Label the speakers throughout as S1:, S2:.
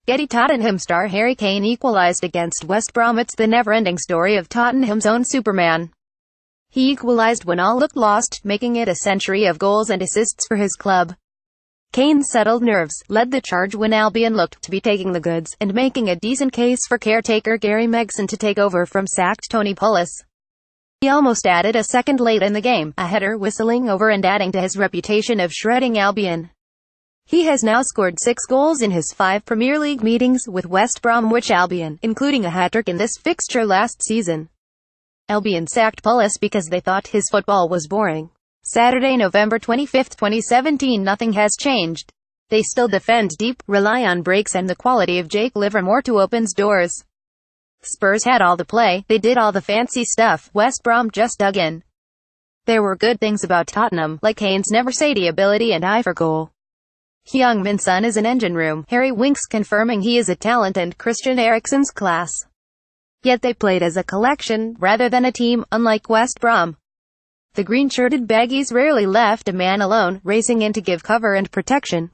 S1: GETTYTottenham star Harry Kane equalised against West Brom Its, the never-ending story of Tottenham's own Superman. He equalised when all looked lost, making it a century of goals and assists for his club. Kane's settled nerves led the charge when Albion looked to be taking the goods, and making a decent case for caretaker Gary Megson to take over from sacked Tony Pulis. He almost added a second late in the game, a header whistling over and adding to his reputation of shredding Albion. He has now scored 6 goals in his 5 Premier League meetings with West Bromwich Albion, including a hat-trick in this fixture last season. Albion sacked Pulis because they thought his football was boring. Saturday, November 25, 2017. Nothing has changed. They still defend deep, rely on breaks and the quality of Jake Livermore to open doors. Spurs had all the play, they did all the fancy stuff, West Brom just dug in. There were good things about Tottenham, like Kane's never-say-die ability and eye for goal. Heung-min Son is an engine room, Harry Winks confirming he is a talent, and Christian Eriksen's class. Yet they played as a collection, rather than a team, unlike West Brom. The green-shirted baggies rarely left a man alone, racing in to give cover and protection.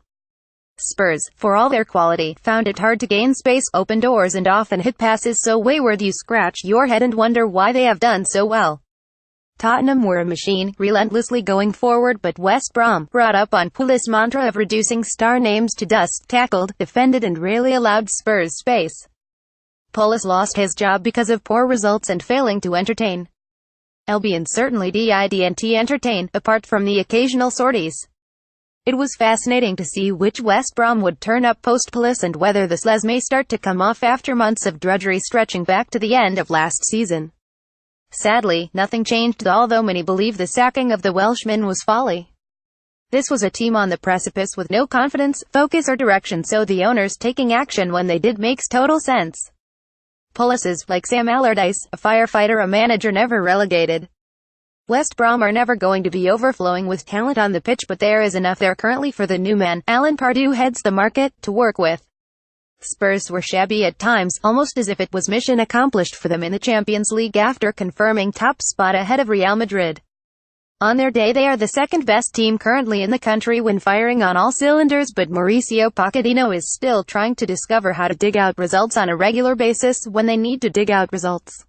S1: Spurs, for all their quality, found it hard to gain space, open doors, and often hit passes so wayward you scratch your head and wonder why they have done so well. Tottenham were a machine, relentlessly going forward, but West Brom, brought up on Pulis' mantra of reducing star names to dust, tackled, defended and rarely allowed Spurs space. Pulis lost his job because of poor results and failing to entertain. Albion certainly didn't entertain, apart from the occasional sorties. It was fascinating to see which West Brom would turn up post-Pulis and whether the sles may start to come off after months of drudgery stretching back to the end of last season. Sadly, nothing changed, although many believe the sacking of the Welshman was folly. This was a team on the precipice with no confidence, focus or direction, so the owners taking action when they did makes total sense. Pulis is, like Sam Allardyce, a firefighter, a manager never relegated. West Brom are never going to be overflowing with talent on the pitch, but there is enough there currently for the new man, Alan Pardew heads the market, to work with. Spurs were shabby at times, almost as if it was mission accomplished for them in the Champions League after confirming top spot ahead of Real Madrid. On their day they are the second best team currently in the country when firing on all cylinders, but Mauricio Pochettino is still trying to discover how to dig out results on a regular basis when they need to dig out results.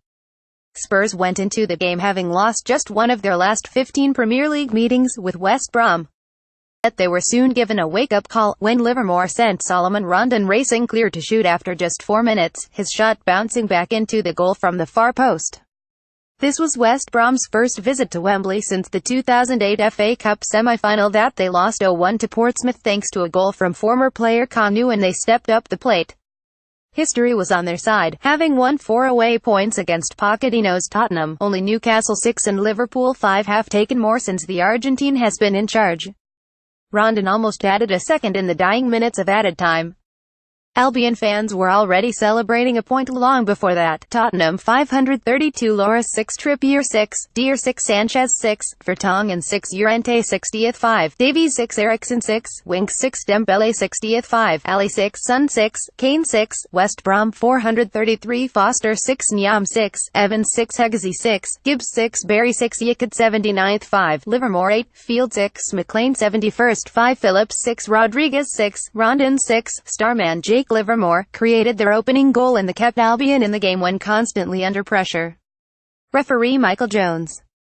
S1: Spurs went into the game having lost just one of their last 15 Premier League meetings with West Brom. Yet they were soon given a wake-up call, when Livermore sent Salomon Rondon racing clear to shoot after just 4 minutes, his shot bouncing back into the goal from the far post. This was West Brom's first visit to Wembley since the 2008 FA Cup semi-final that they lost 0-1 to Portsmouth thanks to a goal from former player Kanu, and they stepped up the plate. History was on their side, having won 4 away points against Pochettino's Tottenham. Only Newcastle 6 and Liverpool 5 have taken more since the Argentine has been in charge. Rondon almost added a second in the dying minutes of added time. Albion fans were already celebrating a point long before that. Tottenham 532, Lloris 6, Trippier 6, Dier 6, Sanchez 6, Vertonghen 6, Llorente 60th 5, Davies 6, Eriksen 6, Winks 6, Dembele 60th 5, Ali 6, Son 6, Kane 6, West Brom 433, Foster 6, Nyam 6, Evans 6, Hegazy 6, Gibbs 6, Barry 6, Yekut 79th 5, Livermore 8, Field 6, McLean 71st 5, Phillips 6, Rodriguez 6, Rondon 6, Starman Jake Livermore, created their opening goal and kept Albion in the game when constantly under pressure. Referee Michael Jones.